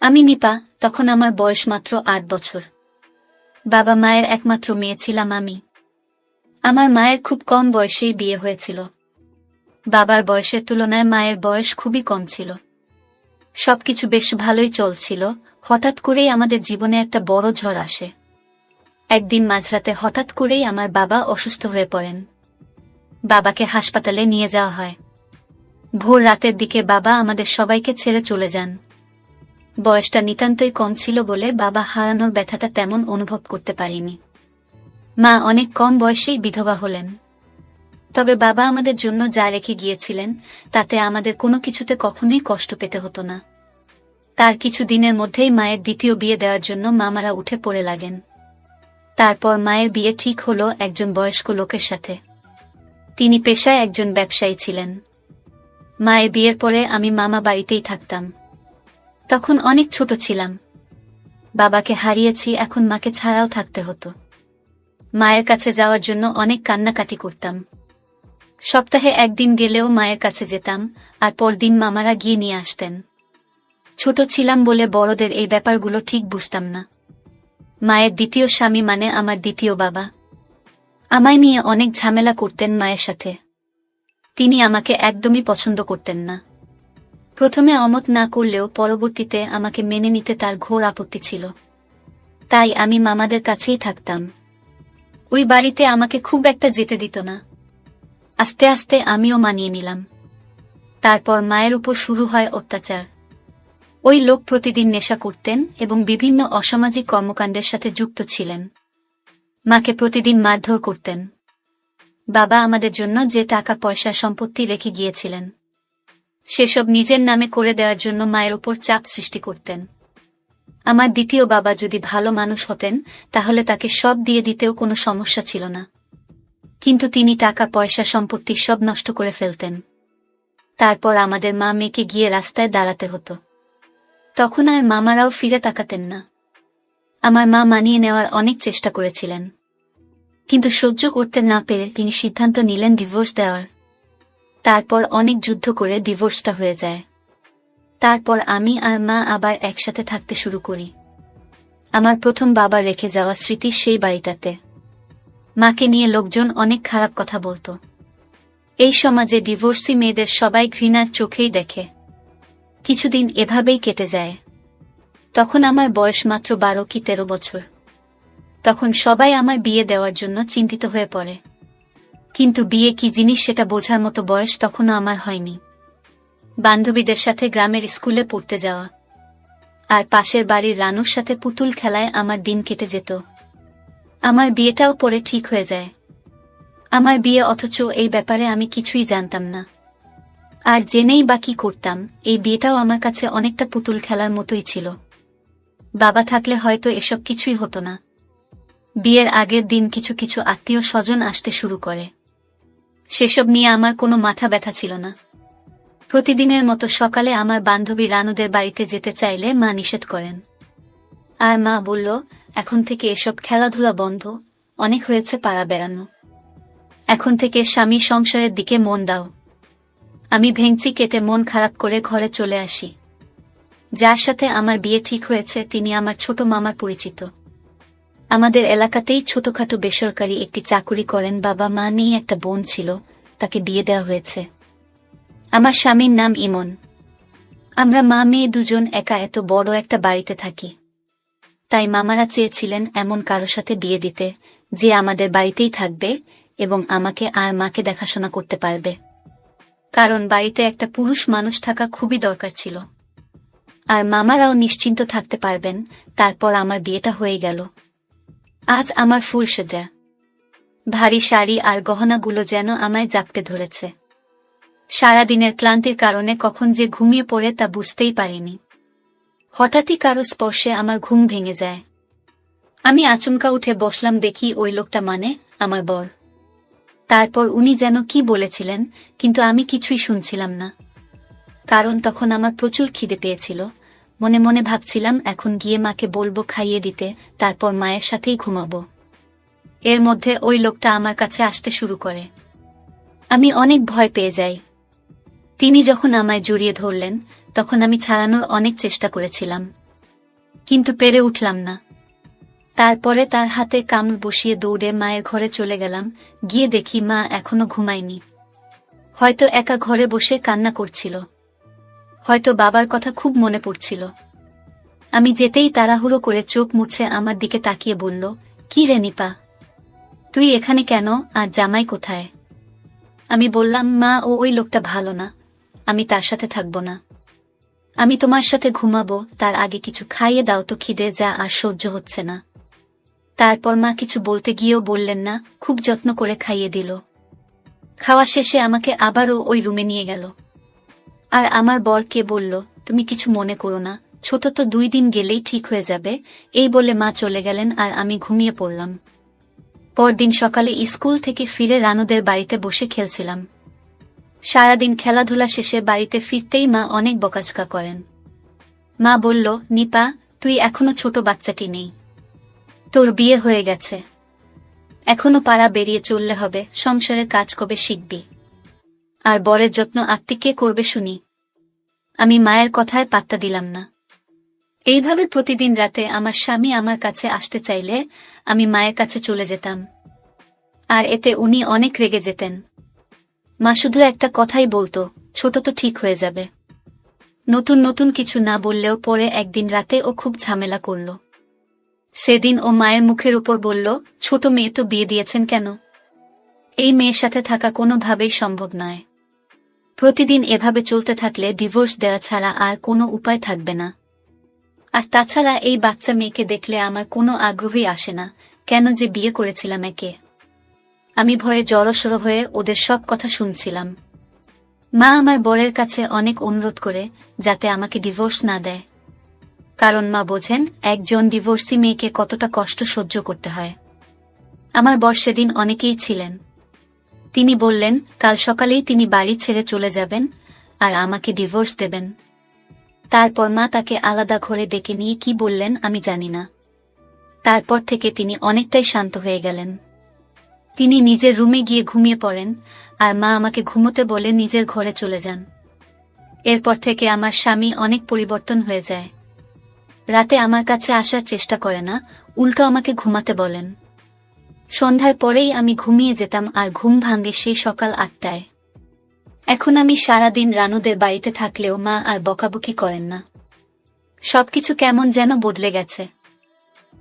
আমি নিপা, তখন আমার বয়স মাত্র ৮ বছর। বাবা মায়ের একমাত্র মেয়ে ছিলাম আমি। আমার মায়ের খুব কম বয়সেই বিয়ে হয়েছিল। বাবার বয়সের তুলনায় মায়ের বয়স খুবই কম ছিল। সবকিছু বেশ ভালোই চলছিল, হঠাৎ করেই আমাদের জীবনে একটা বড় ঝড় আসে। একদিন মাঝরাতে হঠাৎ করেই আমার বাবা অসুস্থ হয়ে পড়েন। বাবাকে হাসপাতালে নিয়ে যাওয়া হয়। ভোর রাতের দিকে বাবা আমাদের সবাইকে ছেড়ে চলে যান। বয়সটা নিতান্তই কম ছিল বলে বাবা হারানোর ব্যথাটা তেমন অনুভব করতে পারিনি। মা অনেক কম বয়সেই বিধবা হলেন। তবে বাবা আমাদের জন্য যা রেখে গিয়েছিলেন তাতে আমাদের কোনো কিছুতে কখনোই কষ্ট পেতে হতো না। তার কিছু দিনের মধ্যেই মায়ের দ্বিতীয় বিয়ে দেওয়ার জন্য মামারা উঠে পড়ে লাগেন। তারপর মায়ের বিয়ে ঠিক হলো একজন বয়স্ক লোকের সাথে। তিনি পেশায় একজন ব্যবসায়ী ছিলেন। মায়ের বিয়ের পরে আমি মামা বাড়িতেই থাকতাম। তখন অনেক ছোট ছিলাম। বাবাকে হারিয়েছি, এখন মাকে ছাড়াও থাকতে হতো। মায়ের কাছে যাওয়ার জন্য অনেক কান্নাকাটি করতাম। সপ্তাহে একদিন গেলেও মায়ের কাছে যেতাম, আর পরদিন মামারা গিয়ে নিয়ে আসতেন। ছোট ছিলাম বলে বড়দের এই ব্যাপারগুলো ঠিক বুঝতাম না। মায়ের দ্বিতীয় স্বামী মানে আমার দ্বিতীয় বাবা আমায় নিয়ে অনেক ঝামেলা করতেন মায়ের সাথে। তিনি আমাকে একদমই পছন্দ করতেন না। প্রথমে অমত না করলেও পরবর্তীতে আমাকে মেনে নিতে তার ঘোর আপত্তি ছিল। তাই আমি মামাদের কাছেই থাকতাম। ওই বাড়িতে আমাকে খুব একটা যেতে দিত না। আস্তে আস্তে আমিও মানিয়ে নিলাম। তারপর মায়ের উপর শুরু হয় অত্যাচার। ওই লোক প্রতিদিন নেশা করতেন এবং বিভিন্ন অসামাজিক কর্মকাণ্ডের সাথে যুক্ত ছিলেন। মাকে প্রতিদিন মারধর করতেন। বাবা আমাদের জন্য যে টাকা পয়সা সম্পত্তি রেখে গিয়েছিলেন সেসব নিজের নামে করে দেওয়ার জন্য মায়ের উপর চাপ সৃষ্টি করতেন। আমার দ্বিতীয় বাবা যদি ভালো মানুষ হতেন তাহলে তাকে সব দিয়ে দিতেও কোনো সমস্যা ছিল না, কিন্তু তিনি টাকা পয়সা সম্পত্তি সব নষ্ট করে ফেলতেন। তারপর আমাদের মা মেয়েকে গিয়ে রাস্তায় দাঁড়াতে হতো। তখন আর মামারাও ফিরে তাকাতেন না। আমার মা মানিয়ে নেওয়ার অনেক চেষ্টা করেছিলেন, কিন্তু সহ্য করতে না পেরে তিনি সিদ্ধান্ত নিলেন ডিভোর্স দেওয়ার। তারপর অনেক যুদ্ধ করে ডিভোর্সটা হয়ে যায়। তারপর আমি আর মা আবার একসাথে থাকতে শুরু করি। আমার প্রথম বাবা রেখে যাওয়া স্মৃতি সেই বাড়িটাতে। মাকে নিয়ে লোকজন অনেক খারাপ কথা বলতো। এই সমাজে ডিভোর্সি মেয়েদের সবাই ঘৃণার চোখেই দেখে। কিছুদিন এভাবেই কেটে যায়। তখন আমার বয়স মাত্র 12 কি 13 বছর। তখন সবাই আমার বিয়ে দেওয়ার জন্য চিন্তিত হয়ে পড়ে, কিন্তু বিয়ে কি জিনিস সেটা বোঝার মতো বয়স তখনও আমার হয়নি। বান্ধবীদের সাথে গ্রামের স্কুলে পড়তে যাওয়া আর পাশের বাড়ির রানুর সাথে পুতুল খেলায় আমার দিন কেটে যেত। আমার বিয়েটাও পরে ঠিক হয়ে যায়। আমার বিয়ে, অথচ এই ব্যাপারে আমি কিছুই জানতাম না। আর জেনেই বা কি করতাম, এই বিয়েটাও আমার কাছে অনেকটা পুতুল খেলার মতোই ছিল। বাবা থাকলে হয়তো এসব কিছুই হতো না। বিয়ের আগের দিন কিছু কিছু আত্মীয় স্বজন আসতে শুরু করে। সেসব নিয়ে আমার কোনো মাথা ব্যথা ছিল না। প্রতিদিনের মতো সকালে আমার বান্ধবী রানুদের বাড়িতে যেতে চাইলে মা নিষেধ করেন। আর মা বলল, এখন থেকে এসব খেলাধুলা বন্ধ, অনেক হয়েছে পাড়া বেড়ানো। এখন থেকে স্বামী সংসারের দিকে মন দাও। আমি ভেঙচি কেটে মন খারাপ করে ঘরে চলে আসি। যার সাথে আমার বিয়ে ঠিক হয়েছে তিনি আমার ছোট মামার পরিচিত। আমাদের এলাকাতেই ছোটখাটো বেসরকারি একটি চাকুরি করেন। বাবা মা নিয়ে একটা বোন ছিল, তাকে বিয়ে দেওয়া হয়েছে। আমার স্বামীর নাম ইমন। আমরা মা মেয়ে দুজন একা এত বড় একটা বাড়িতে থাকি। তাই মামারা চেয়েছিলেন এমন কারো সাথে বিয়ে দিতে যে আমাদের বাড়িতেই থাকবে এবং আমাকে আর মাকে দেখাশোনা করতে পারবে। কারণ বাড়িতে একটা পুরুষ মানুষ থাকা খুবই দরকার ছিল। আর মামারাও নিশ্চিন্ত থাকতে পারবেন। তারপর আমার বিয়েটা হয়ে গেল। আজ আমার ফুল সজ্জা, ভারী শাড়ি আর গহনাগুলো যেন আমায় জাপটে ধরেছে। সারাদিনের ক্লান্তির কারণে কখন যে ঘুমিয়ে পড়ে তা বুঝতেই পারিনি। হঠাৎই কারো স্পর্শে আমার ঘুম ভেঙে যায়। আমি আচমকা উঠে বসলাম, দেখি ওই লোকটা মানে আমার বর। তারপর উনি যেন কি বলেছিলেন, কিন্তু আমি কিছুই শুনছিলাম না। কারণ তখন আমার প্রচুর খিদে পেয়েছিল। মনে মনে ভাবছিলাম এখন গিয়ে মাকে বলবো খাইয়ে দিতে, তারপর মায়ের সাথেই ঘুমাবো। এর মধ্যে ওই লোকটা আমার কাছে আসতে শুরু করে। আমি অনেক ভয় পেয়ে যাই। তিনি যখন আমায় জড়িয়ে ধরলেন তখন আমি ছাড়ানোর অনেক চেষ্টা করেছিলাম, কিন্তু পেরে উঠলাম না। তারপরে তার হাতে কামড় বসিয়ে দৌড়ে মায়ের ঘরে চলে গেলাম। গিয়ে দেখি মা এখনো ঘুমায়নি। হয়তো একা ঘরে বসে কান্না করছিল, হয়তো বাবার কথা খুব মনে পড়ছিল। আমি যেতেই তাড়াহুড়ো করে চোখ মুছে আমার দিকে তাকিয়ে বলল, কি রে নিপা, তুই এখানে কেন, আর জামাই কোথায়? আমি বললাম, মা, ওই লোকটা ভালো না, আমি তার সাথে থাকবো না। আমি তোমার সাথে ঘুমাবো, তার আগে কিছু খাইয়ে দাও তো, খিদে যা আর সহ্য হচ্ছে না। তারপর মা কিছু বলতে গিয়েও বললেন না, খুব যত্ন করে খাইয়ে দিল। খাওয়া শেষে আমাকে আবারও ওই রুমে নিয়ে গেল। আর আমার বরকে বলল, তুমি কিছু মনে করো না, ছোট তো 2 দিন গেলেই ঠিক হয়ে যাবে। এই বলে মা চলে গেলেন আর আমি ঘুমিয়ে পড়লাম। পরদিন সকালে স্কুল থেকে ফিরে রানুদের বাড়িতে বসে খেলছিলাম। সারাদিন খেলাধুলা শেষে বাড়িতে ফিরতেই মা অনেক বকাঝকা করেন। মা বলল, নিপা, তুই এখনো ছোট বাচ্চাটি নেই, তোর বিয়ে হয়ে গেছে, এখনো পাড়া বেরিয়ে চললে হবে, সংসারের কাজ কবে শিখবি, আর বরের যত্ন আত্মি কে করবে শুনি। আমি মায়ের কথায় পাত্তা দিলাম না। এইভাবে প্রতিদিন রাতে আমার স্বামী আমার কাছে আসতে চাইলে আমি মায়ের কাছে চলে যেতাম, আর এতে উনি অনেক রেগে যেতেন। মা শুধু একটা কথাই বলতো, ছোট তো ঠিক হয়ে যাবে। নতুন নতুন কিছু না বললেও পরে একদিন রাতে ও খুব ঝামেলা করল। সেদিন ও মায়ের মুখের উপর বলল, ছোট মেয়ে তো বিয়ে দিয়েছেন কেন? এই মেয়ের সাথে থাকা কোনোভাবেই সম্ভব নয়। প্রতিদিন এভাবে চলতে থাকলে ডিভোর্স দেওয়া ছাড়া আর কোনো উপায় থাকবে না। আর তাছাড়া এই বাচ্চা মেয়েকে দেখলে আমার কোনো আগ্রহই আসে না, কেন যে বিয়ে করেছিলাম একে। আমি ভয়ে জড়সড় হয়ে ওদের সব কথা শুনছিলাম। মা আমার বরের কাছে অনেক অনুরোধ করে যাতে আমাকে ডিভোর্স না দেয়, কারণ মা বোঝেন একজন ডিভোর্সি মেয়েকে কতটা কষ্ট সহ্য করতে হয়। আমার বর সেদিন অনেকেই ছিলেন। তিনি বললেন কাল সকালেই তিনি বাড়ি ছেড়ে চলে যাবেন আর আমাকে ডিভোর্স দেবেন। তারপর মা তাকে আলাদা ঘরে ডেকে নিয়ে কি বললেন আমি জানি না। তারপর থেকে তিনি অনেকটাই শান্ত হয়ে গেলেন। তিনি নিজের রুমে গিয়ে ঘুমিয়ে পড়েন আর মা আমাকে ঘুমোতে বলে নিজের ঘরে চলে যান। এরপর থেকে আমার স্বামী অনেক পরিবর্তন হয়ে যায়। রাতে আমার কাছে আসার চেষ্টা করে না, উল্টো আমাকে ঘুমাতে বলেন। সন্ধ্যার পরেই আমি ঘুমিয়ে যেতাম আর ঘুম ভাঙে সেই সকাল 8টায়। এখন আমি সারাদিন রানুদের বাড়িতে থাকলেও মা আর বকাবকি করেন না। সবকিছু কেমন যেন বদলে গেছে,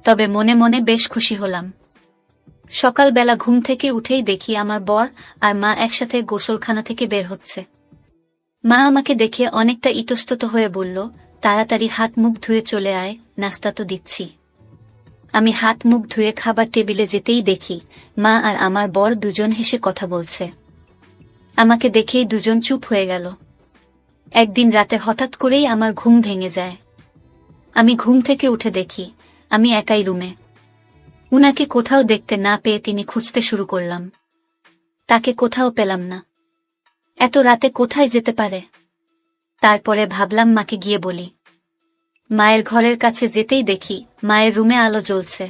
তবে মনে মনে বেশ খুশি হলাম। সকালবেলা ঘুম থেকে উঠেই দেখি আমার বর আর মা একসাথে গোসলখানা থেকে বের হচ্ছে। মা আমাকে দেখে অনেকটা ইতস্তত হয়ে বলল, তাড়াতাড়ি হাত মুখ ধুয়ে চলে আয়, নাস্তা তো দিচ্ছি। আমি হাত মুখ ধুয়ে খাবার টেবিলে যেতেই দেখি মা আর আমার বর দুজন হেসে কথা বলছে। আমাকে দেখেই দুজন চুপ হয়ে গেল। একদিন রাতে হঠাৎ করেই আমার ঘুম ভেঙে যায়। আমি ঘুম থেকে উঠে দেখি আমি একাই রুমে। উনাকে কোথাও দেখতে না পেয়ে তিনি খুঁজতে শুরু করলাম। তাকে কোথাও পেলাম না। এত রাতে কোথায় যেতে পারে? তারপরে ভাবলাম মাকে গিয়ে বলি। মায়ের ঘরের কাছে যেতেই দেখি মায়ের রুমে আলো জ্বলছে।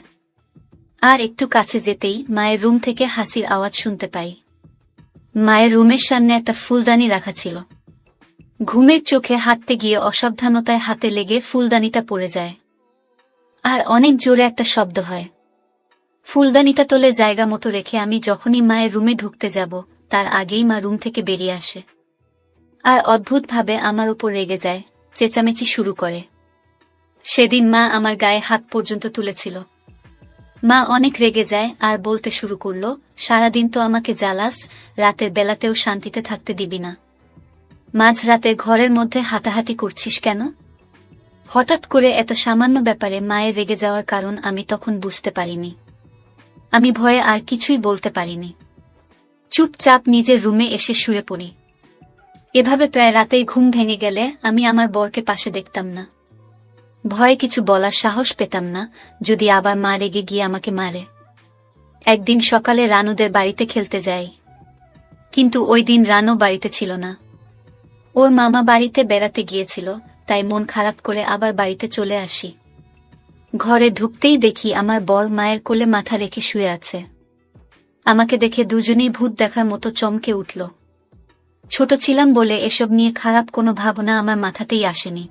আর একটু কাছে যেতেই মায়ের রুম থেকে হাসির আওয়াজ শুনতে পাই। মায়ের রুমের সামনে একটা ফুলদানি রাখা ছিল। ঘুমের চোখে হাঁটতে গিয়ে অসাবধানতায় হাতে লেগে ফুলদানিটা পড়ে যায়, আর অনেক জোরে একটা শব্দ হয়। ফুলদানিটা তোলে জায়গা মতো রেখে আমি যখনই মায়ের রুমে ঢুকতে যাব তার আগেই মা রুম থেকে বেরিয়ে আসে, আর অদ্ভুতভাবে আমার উপর রেগে যায়, চেঁচামেচি শুরু করে। সেদিন মা আমার গায়ে হাত পর্যন্ত তুলেছিল। মা অনেক রেগে যায় আর বলতে শুরু করলো, সারাদিন তো আমাকে জ্বালাস, রাতের বেলাতেও শান্তিতে থাকতে দিবি না। মাঝরাতে ঘরের মধ্যে হাঁটাহাঁটি করছিস কেন? হঠাৎ করে এত সামান্য ব্যাপারে মায়ের রেগে যাওয়ার কারণ আমি তখন বুঝতে পারিনি। আমি ভয়ে আর কিছুই বলতে পারিনি। চুপচাপ নিজের রুমে এসে শুয়ে পড়ি। এভাবে প্রায় রাতেই ঘুম ভেঙে গেলে আমি আমার বরকে পাশে দেখতাম না। ভয়ে কিছু বলার সাহস পেতাম না, যদি আবার মা রেগে গিয়ে আমাকে মারে। একদিন সকালে রানুদের বাড়িতে খেলতে যাই, কিন্তু ওই দিন রানু বাড়িতে ছিল না। ওর মামা বাড়িতে বেড়াতে গিয়েছিল, তাই মন খারাপ করে আবার বাড়িতে চলে আসি। ঘরে ঢুকতেই দেখি আমার বর মায়ের কোলে মাথা রেখে শুয়ে আছে। আমাকে দেখে দুজনেই ভূত দেখার মতো চমকে উঠল। ছোট ছিলাম বলে এসব নিয়ে খারাপ কোনো ভাবনা আমার মাথাতেই আসেনি।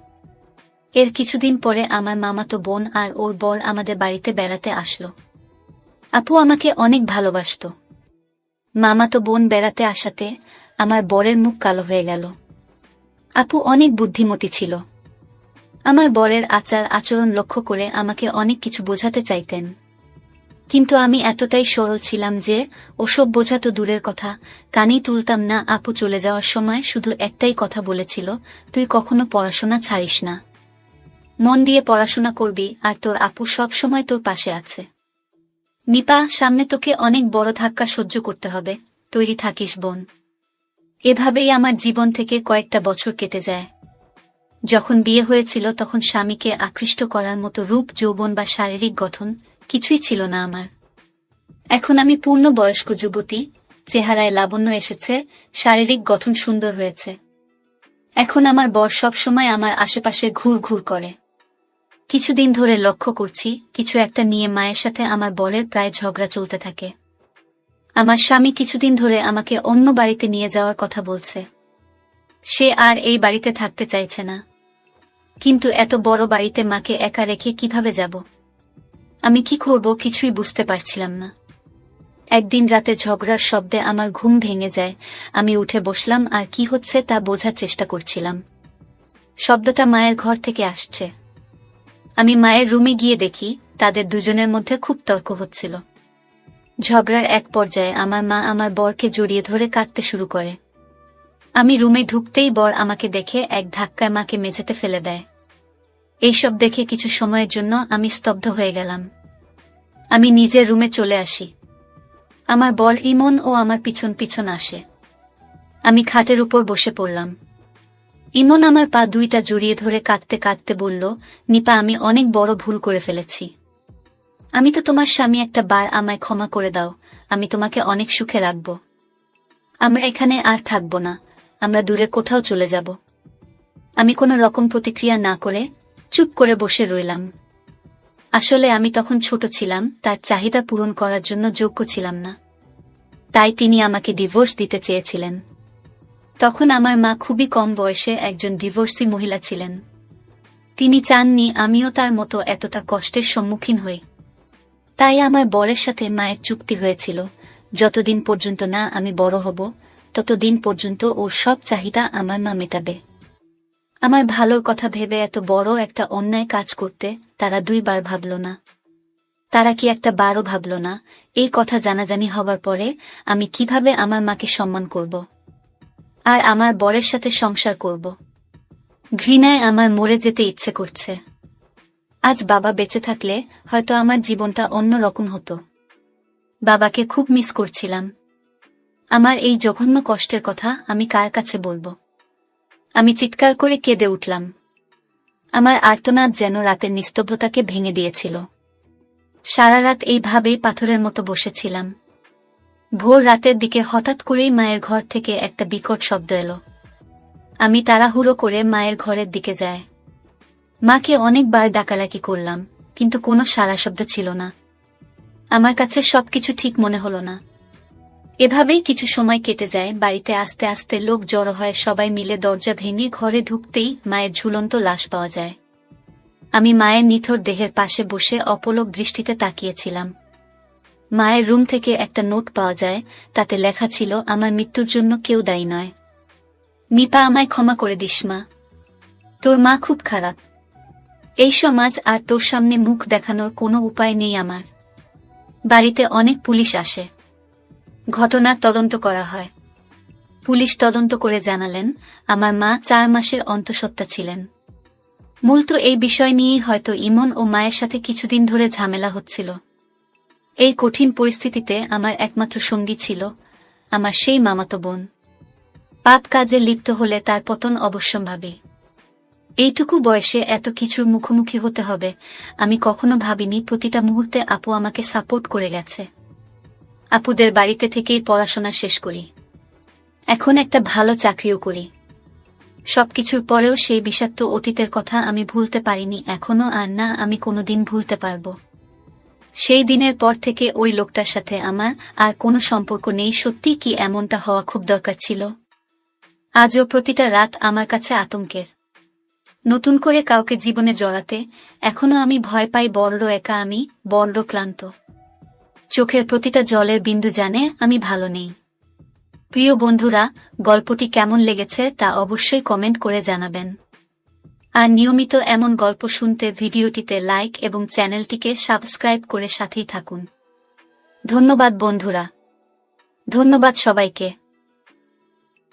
এর কিছুদিন পরে আমার মামাতো বোন আর ওর বর আমাদের বাড়িতে বেড়াতে আসলো। আপু আমাকে অনেক ভালোবাসতো। মামাতো বোন বেড়াতে আসাতে আমার বরের মুখ কালো হয়ে গেল। আপু অনেক বুদ্ধিমতী ছিল। আমার বরের আচার আচরণ লক্ষ্য করে আমাকে অনেক কিছু বোঝাতে চাইতেন, কিন্তু আমি এতটাই সরল ছিলাম যে ওসব বোঝা তো দূরের কথা, কানেই তুলতাম না। আপু চলে যাওয়ার সময় শুধু একটাই কথা বলেছিল, তুই কখনো পড়াশোনা ছাড়িস না, মন দিয়ে পড়াশোনা করবি, আর তোর আপু সব সময় তোর পাশে আছে। নিপা, সামনে তোকে অনেক বড় ধাক্কা সহ্য করতে হবে, তৈরি থাকিস বোন। এভাবেই আমার জীবন থেকে কয়েকটা বছর কেটে যায়। যখন বিয়ে হয়েছিল তখন স্বামীকে আকৃষ্ট করার মতো রূপ, যৌবন বা শারীরিক গঠন কিছুই ছিল না আমার। এখন আমি পূর্ণ বয়স্ক যুবতী, চেহারায় লাবণ্য এসেছে, শারীরিক গঠন সুন্দর হয়েছে। এখন আমার বর সব সময় আমার আশেপাশে ঘুর ঘুর করে। কিছুদিন ধরে লক্ষ্য করছি কিছু একটা নিয়ে মায়ের সাথে আমার বরের প্রায় ঝগড়া চলতে থাকে। আমার স্বামী কিছুদিন ধরে আমাকে অন্য বাড়িতে নিয়ে যাওয়ার কথা বলছে। সে আর এই বাড়িতে থাকতে চাইছে না। কিন্তু এত বড় বাড়িতে মাকে একা রেখে কিভাবে যাব? আমি কি করব কিছুই বুঝতে পারছিলাম না। একদিন রাতে ঝগড়ার শব্দে আমার ঘুম ভেঙে যায়। আমি উঠে বসলাম আর কি হচ্ছে তা বোঝার চেষ্টা করছিলাম। শব্দটা মায়ের ঘর থেকে আসছে। আমি মায়ের রুমে গিয়ে দেখি তাদের দুজনের মধ্যে খুব তর্ক হচ্ছিল। ঝগড়ার এক পর্যায়ে আমার মা আমার বরকে জড়িয়ে ধরে কাঁদতে শুরু করে। আমি রুমে ঢুকতেই বর আমাকে দেখে এক ধাক্কায় মাকে মেঝেতে ফেলে দেয়। এইসব দেখে কিছু সময়ের জন্য আমি স্তব্ধ হয়ে গেলাম। আমি নিজের রুমে চলে আসি। আমার বর ইমন ও আমার পিছন পিছন আসে। আমি খাটের উপর বসে পড়লাম। ইমন আমার পা দুইটা জড়িয়ে ধরে কাঁদতে কাঁদতে বলল, নিপা, আমি অনেক বড় ভুল করে ফেলেছি। আমি তো তোমার স্বামী, একটা বার আমায় ক্ষমা করে দাও। আমি তোমাকে অনেক সুখে রাখব। আমরা এখানে আর থাকব না, আমরা দূরে কোথাও চলে যাব। আমি কোনো রকম প্রতিক্রিয়া না করে চুপ করে বসে রইলাম। আসলে আমি তখন ছোট ছিলাম, তার চাহিদা পূরণ করার জন্য যোগ্য ছিলাম না। তাই তিনি আমাকে ডিভোর্স দিতে চেয়েছিলেন। তখন আমার মা খুবই কম বয়সে একজন ডিভোর্সি মহিলা ছিলেন। তিনি চাননি আমিও তার মতো এতটা কষ্টের সম্মুখীন হই। তাই আমার বরের সাথে মায়ের চুক্তি হয়েছিল, যতদিন পর্যন্ত না আমি বড় হব ততদিন পর্যন্ত ওর সব চাহিদা আমার মা মেটাবে। আমার ভালোর কথা ভেবে এত বড় একটা অন্যায় কাজ করতে তারা দুইবার ভাবল না। তারা কি একটা বারও ভাবল না এই কথা জানাজানি হবার পরে আমি কিভাবে আমার মাকে সম্মান করব আর আমার বরের সাথে সংসার করব। ঘৃণায় আমার মরে যেতে ইচ্ছে করছে। আজ বাবা বেঁচে থাকলে হয়তো আমার জীবনটা অন্য রকম হতো। বাবাকে খুব মিস করছিলাম। আমার এই জঘন্য কষ্টের কথা আমি কার কাছে বলবো? আমি চিৎকার করে কেঁদে উঠলাম। আমার আর্তনাদ যেন রাতের নিস্তব্ধতাকে ভেঙে দিয়েছিল। সারা রাত এইভাবেই পাথরের মতো বসেছিলাম। ভোর রাতের দিকে হঠাৎ করেই মায়ের ঘর থেকে একটা বিকট শব্দ এলো। আমি তাড়াহুড়ো করে মায়ের ঘরের দিকে যাই। মাকে অনেকবার ডাকাডাকি করলাম, কিন্তু কোনো সাড়া শব্দ ছিল না। আমার কাছে সবকিছু ঠিক মনে হলো না। এভাবেই কিছু সময় কেটে যায়। বাড়িতে আস্তে আস্তে লোক জড়ো হয়। সবাই মিলে দরজা ভেঙে ঘরে ঢুকতেই মায়ের ঝুলন্ত লাশ পাওয়া যায়। আমি মায়ের নিথর দেহের পাশে বসে অপলক দৃষ্টিতে তাকিয়েছিলাম। মায়ের রুম থেকে একটা নোট পাওয়া যায়, তাতে লেখা ছিল, আমার মৃত্যুর জন্য কেউ দায়ী নয়। নিপা, আমায় ক্ষমা করে দিস মা। তোর মা খুব খারাপ। এই সমাজ আর তোর সামনে মুখ দেখানোর কোনো উপায় নেই আমার। বাড়িতে অনেক পুলিশ আসে, ঘটনার তদন্ত করা হয়। পুলিশ তদন্ত করে জানালেন আমার মা 4 মাসের অন্তঃসত্ত্বা ছিলেন। মূলত এই বিষয় নিয়েই হয়তো ইমন ও মায়ের সাথে কিছুদিন ধরে ঝামেলা হচ্ছিল। এই কঠিন পরিস্থিতিতে আমার একমাত্র সঙ্গী ছিল আমার সেই মামাতো বোন। পাপ কাজে লিপ্ত হলে তার পতন অবশ্যম্ভাবী। এইটুকু বয়সে এত কিছুর মুখোমুখি হতে হবে আমি কখনো ভাবিনি। প্রতিটা মুহূর্তে আপু আমাকে সাপোর্ট করে গেছে। আপুদের বাড়িতে থেকেই পড়াশোনা শেষ করি, এখন একটা ভালো চাকরিও করি। সবকিছুর পরেও সেই বিষাক্ত অতীতের কথা আমি ভুলতে পারিনি এখনো, আর না আমি কোনোদিন ভুলতে পারবো। সেই দিনের পর থেকে ওই লোকটার সাথে আমার আর কোনো সম্পর্ক নেই। সত্যি কি এমনটা হওয়া খুব দরকার ছিল? আজও প্রতিটা রাত আমার কাছে আতঙ্কের। নতুন করে কাউকে জীবনে জড়াতে এখনো আমি ভয় পাই, বড় একা আমি, বড় ক্লান্ত। চোখের প্রতিটা জলের বিন্দু জানে আমি ভালো নেই। প্রিয় বন্ধুরা, গল্পটি কেমন লেগেছে তা অবশ্যই কমেন্ট করে জানাবেন। আর নিয়মিত এমন গল্প শুনতে ভিডিওটিতে লাইক এবং চ্যানেলটিকে সাবস্ক্রাইব করে সাথেই থাকুন। ধন্যবাদ বন্ধুরা। ধন্যবাদ সবাইকে।